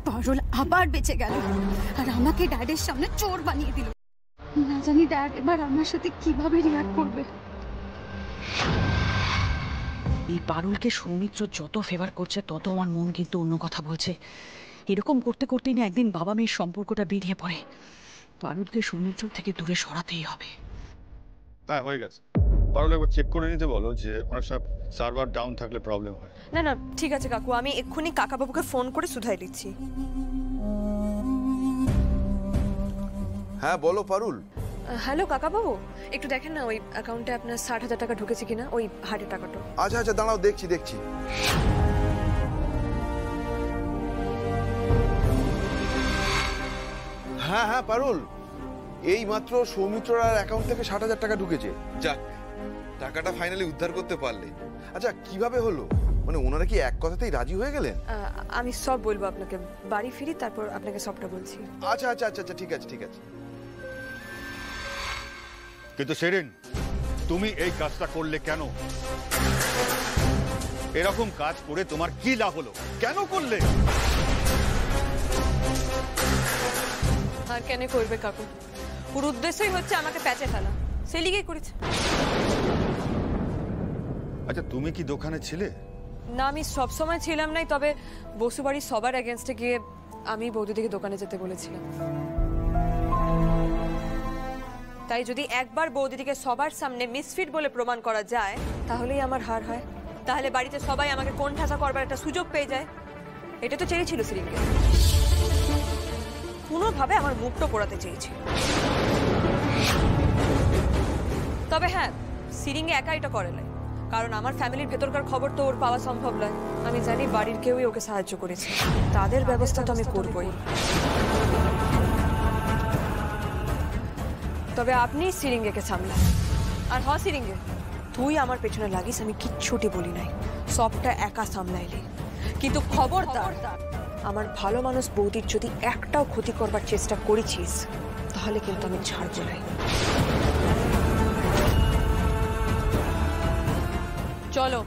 পারুল আবার বেঁচে গেল আর আমাকে ড্যাডের সামনে চোর বানিয়ে দিল। না জানি ড্যাড এবার আমার সাথে কিভাবে রিঅ্যাক্ট করবে। এই পারুলকে সৌমিত্র যত ফেভার করছে তত আমার মন কিন্তু অন্য কথা বলছে। এরকম করতে করতেই না একদিন বাবা মেয়ের সম্পর্কটা বেরিয়ে পড়ে। পারুলকে সৌমিত্র থেকে দূরে সরাতেই হবে। হ্যাঁ হয়ে গেছে। পারুল একবার চেক করে নিতে বলো যে অনেক সময় সার্ভার ডাউন থাকলে প্রবলেম হয়। না না ঠিক আছে কাকু, আমি এক্ষুনি কাকাবাবুকে ফোন করে শুধাই দিচ্ছি। হ্যাঁ বলো পারুল। হ্যালো কাকাবাবু, একটু দেখেন না ওই অ্যাকাউন্টে আপনার 60,000 টাকা ঢুকেছে কিনা, ওই হাটের টাকাটা। আচ্ছা আচ্ছা দাঁড়াও, দেখছি দেখছি। হ্যাঁ হ্যাঁ পারুল, এই মাত্র সৌমিত্রর অ্যাকাউন্ট থেকে 60,000 টাকা ঢুকেছে। যাক, টাকাটা ফাইনালি উদ্ধার করতে পারলে। আচ্ছা কিভাবে হলো, মানে ওনারা কি এক কথাতেই রাজি হয়ে গেলেন? আমি সব বলবো আপনাকে, বাড়ি ফিরি তারপর আপনাকে সবটা বলছি। আচ্ছা আচ্ছা আচ্ছা আচ্ছা ঠিক আছে ঠিক আছে। কিন্তু সেরিন, তুমি এই কাজটা করলে কেন? এরকম কাজ করে তোমার কি লাভ হলো? কেন করলে? আর কেন করবে কাকু, পুরো উদ্দেশ্যই হচ্ছে আমাকে প্যাচে ফেলা, সেই লিগেই করেছে। আচ্ছা তুমি কি দোকানে ছিলে? না আমি সবসময় ছিলাম নাই, তবে বসুবাড়ির সবার এগেনস্টে গিয়ে আমি বৌদিদিকে দোকানে যেতে বলেছিলাম। তাই যদি একবার বৌদিদিকে সবার সামনে মিসফিট বলে প্রমাণ করা যায় তাহলেই আমার হার হয়, তাহলে বাড়িতে সবাই আমাকে কোণঠাসা করবার একটা সুযোগ পেয়ে যায়। এটা তো চেয়েছিল সিরিনকে, কোনোভাবে আমার মুখটা পোড়াতে চেয়েছিল। তবে হ্যাঁ, সিরিঙ্গে একা এটা করে নাই, কারণ আমার ফ্যামিলির ভেতরকার খবর তো ওর পাওয়া সম্ভব নয়। আমি জানি বাড়ির কেউই ওকে সাহায্য করেছে, তাদের ব্যবস্থা তো আমি করবই। তবে আপনি সিরিঙ্গেকে সামলান। আর হ্যাঁ সিরিঙ্গে, তুই আমার পেছনে লাগিস, আমি কিচ্ছুটি বলি নাই, সবটা একা সামলাইলি। কিন্তু খবরদার, আমার ভালো মানুষ বৌদির যদি একটাও ক্ষতি করবার চেষ্টা করেছিস তাহলে কিন্তু আমি ছাড়বো নাই। চলো।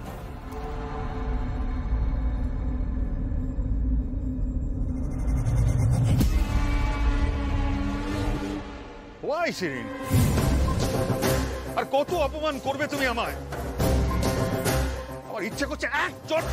ওয়াই সেরিন, আর কত অপমান করবে তুমি আমায়? আমার ইচ্ছে করছে এক চট